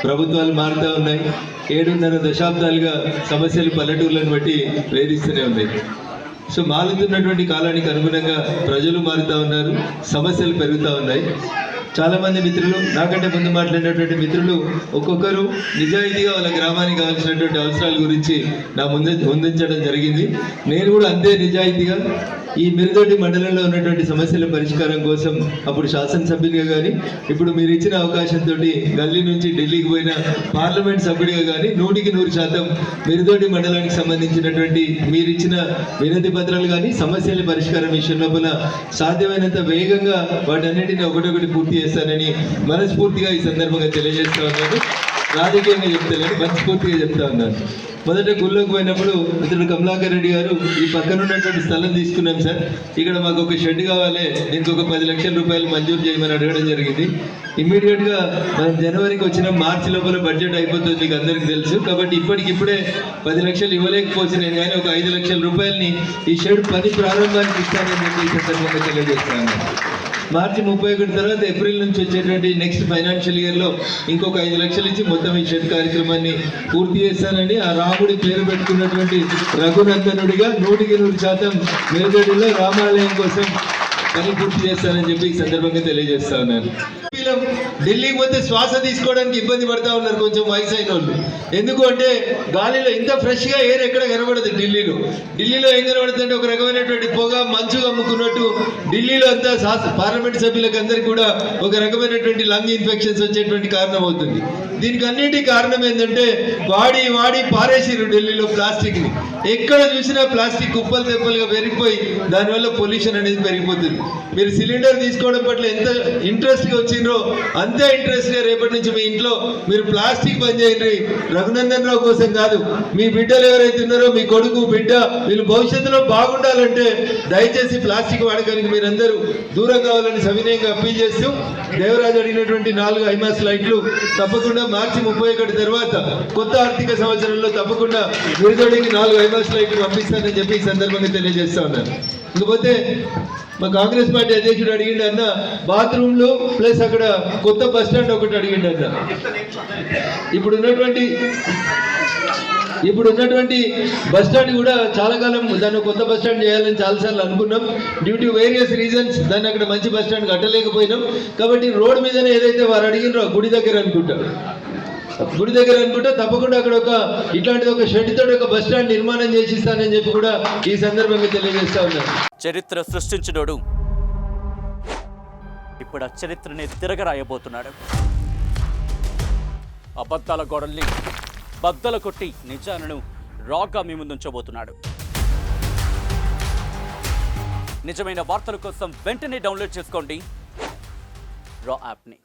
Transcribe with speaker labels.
Speaker 1: ప్రభుత్వాలు మారుతూ ఉన్నాయి. 7.5 దశాబ్దాలుగా సమస్యలు పల్లెటూర్లను బట్టి వేధిస్తూనే ఉన్నాయి. సో మారుతున్నటువంటి కాలానికి అనుగుణంగా ప్రజలు మారుతూ ఉన్నారు, సమస్యలు పెరుగుతూ ఉన్నాయి. చాలామంది మిత్రులు, నాకంటే ముందు మాట్లాడినటువంటి మిత్రులు ఒక్కొక్కరు నిజాయితీగా వాళ్ళ గ్రామానికి కావాల్సినటువంటి అవసరాల గురించి నా ముందుంచడం జరిగింది. నేను కూడా అంతే నిజాయితీగా ఈ మిరుదొడ్డి మండలంలో ఉన్నటువంటి సమస్యల పరిష్కారం కోసం అప్పుడు శాసనసభ్యునిగా కానీ, ఇప్పుడు మీరు ఇచ్చిన అవకాశంతో గల్లీ నుంచి ఢిల్లీకి పోయిన పార్లమెంట్ సభ్యుడిగా కానీ 100% మిరుదొడ్డి మండలానికి సంబంధించినటువంటి మీరు ఇచ్చిన వినతి పత్రాలు కానీ సమస్యల పరిష్కారం విషయం లోపల సాధ్యమైనంత వేగంగా వాటన్నిటిని ఒకటొకటి పూర్తి చేస్తానని మనస్ఫూర్తిగా ఈ సందర్భంగా తెలియజేస్తా ఉన్నాను. రాజకీయంగా చెప్తలేను, మనస్ఫూర్తిగా చెప్తా ఉన్నాను. మొదట గుళ్ళోకి పోయినప్పుడు మిత్రుడు కమలాకర్ రెడ్డి గారు ఈ పక్కన ఉన్నటువంటి స్థలం తీసుకున్నాం సార్, ఇక్కడ మాకు ఒక షెడ్ కావాలి, దీనికి ఒక 10 లక్షల రూపాయలు మంజూరు చేయమని అడగడం జరిగింది. ఇమ్మీడియట్గా మనం జనవరికి వచ్చిన మార్చి లోపల బడ్జెట్ అయిపోతుంది, మీకు అందరికీ తెలుసు. కాబట్టి ఇప్పటికిప్పుడే 10 లక్షలు ఇవ్వలేకపోతే నేను కానీ ఒక 5 లక్షల రూపాయలని ఈ షెడ్ పని ప్రారంభానికి ఇస్తానని చెప్పి ఈ సందర్భంగా తెలియజేస్తాను. మార్చి 31 తర్వాత ఏప్రిల్ నుంచి వచ్చేటువంటి నెక్స్ట్ ఫైనాన్షియల్ ఇయర్లో ఇంకొక 5 లక్షలు ఇచ్చి మొత్తం ఈ షెడ్ కార్యక్రమాన్ని పూర్తి చేస్తానని ఆ రాముడి పేరు పెట్టుకున్నటువంటి రఘునందనుడిగా 100% మిరుదొడ్డిలో రామాలయం కోసం పని పూర్తి చేస్తానని చెప్పి ఈ సందర్భంగా తెలియజేస్తా ఉన్నాను. ఢిల్లీకి పోతే శ్వాస తీసుకోవడానికి ఇబ్బంది పడతా ఉన్నారు కొంచెం వయసు అయిన వాళ్ళు. ఎందుకు అంటే గాలిలో ఇంత ఫ్రెష్గా ఎయిర్ ఎక్కడ కనబడదు. ఢిల్లీలో ఏం కనబడుతుందంటే ఒక రకమైనటువంటి పొగ, మంచు అమ్ముకున్నట్టు ఢిల్లీలో అంతా పార్లమెంట్ సభ్యులకు అందరికీ కూడా ఒక రకమైనటువంటి లంగ్ ఇన్ఫెక్షన్స్ వచ్చేటువంటి కారణం అవుతుంది. దీనికి అన్నింటి కారణం ఏంటంటే వాడి పారేసిరు ఢిల్లీలో ప్లాస్టిక్ని. ఎక్కడ చూసినా ప్లాస్టిక్ కుప్పలు తెప్పలుగా పెరిగిపోయి దానివల్ల పొల్యూషన్ అనేది పెరిగిపోతుంది. మీరు సిలిండర్ తీసుకోవడం పట్ల ఎంత ఇంట్రెస్ట్గా వచ్చిండ్రో అంతే ఇంట్రెస్ట్గా రేపటి నుంచి మీ ఇంట్లో మీరు ప్లాస్టిక్ బంద్ చేయండి. రఘునందన్ రావు కోసం కాదు, మీ బిడ్డలు ఎవరైతే ఉన్నారో మీ కొడుకు బిడ్డ వీళ్ళు భవిష్యత్తులో బాగుండాలంటే దయచేసి ప్లాస్టిక్ వాడకానికి మీరందరూ దూరం కావాలని సవినయంగా అప్పీల్ చేస్తూ, దేవరాజు అడిగినటువంటి 4 ఐమాస్ లైట్లు తప్పకుండా మార్చి 31 తర్వాత కొత్త ఆర్థిక సంవత్సరంలో తప్పకుండా మిరుదొడ్డికి 4 ఐమాస్ లైట్లు పంపిస్తానని చెప్పి ఈ సందర్భంగా తెలియజేస్తా ఉన్నాను. ఇకపోతే మా కాంగ్రెస్ పార్టీ అధ్యక్షుడు అడిగిండు అన్న బాత్రూమ్లు ప్లస్ అక్కడ కొత్త బస్ స్టాండ్ ఒకటి అడిగిండు అన్న. ఇప్పుడు ఉన్నటువంటి బస్ స్టాండ్ కూడా చాలా కాలం దాన్ని కొత్త బస్ స్టాండ్ చేయాలని చాలాసార్లు అనుకున్నాం. డ్యూ టు వేరియస్ రీజన్స్ దాన్ని అక్కడ మంచి బస్ స్టాండ్ కట్టలేకపోయినాం. కాబట్టి రోడ్ మీదనే ఏదైతే వారు అడిగినరో గుడి దగ్గర అనుకుంటా తప్పకుండా అక్కడ ఇట్లాంటిది ఒక షెడ్ తోటి ఒక బస్ స్టాండ్ నిర్మాణం చేసిస్తానని చెప్పి కూడా ఈ సందర్భంగా తెలియజేస్తా ఉన్నాను.
Speaker 2: చరిత్ర సృష్టించినోడు ఇప్పుడు ఆ చరిత్రని తిరగరాయబోతున్నాడు. అబద్ధాల గోడల్ని బద్దలు కొట్టి నిజాలను రాగా మీ ముందుంచబోతున్నాడు. నిజమైన వార్తల కోసం వెంటనే డౌన్లోడ్ చేసుకోండి రా యాప్ని.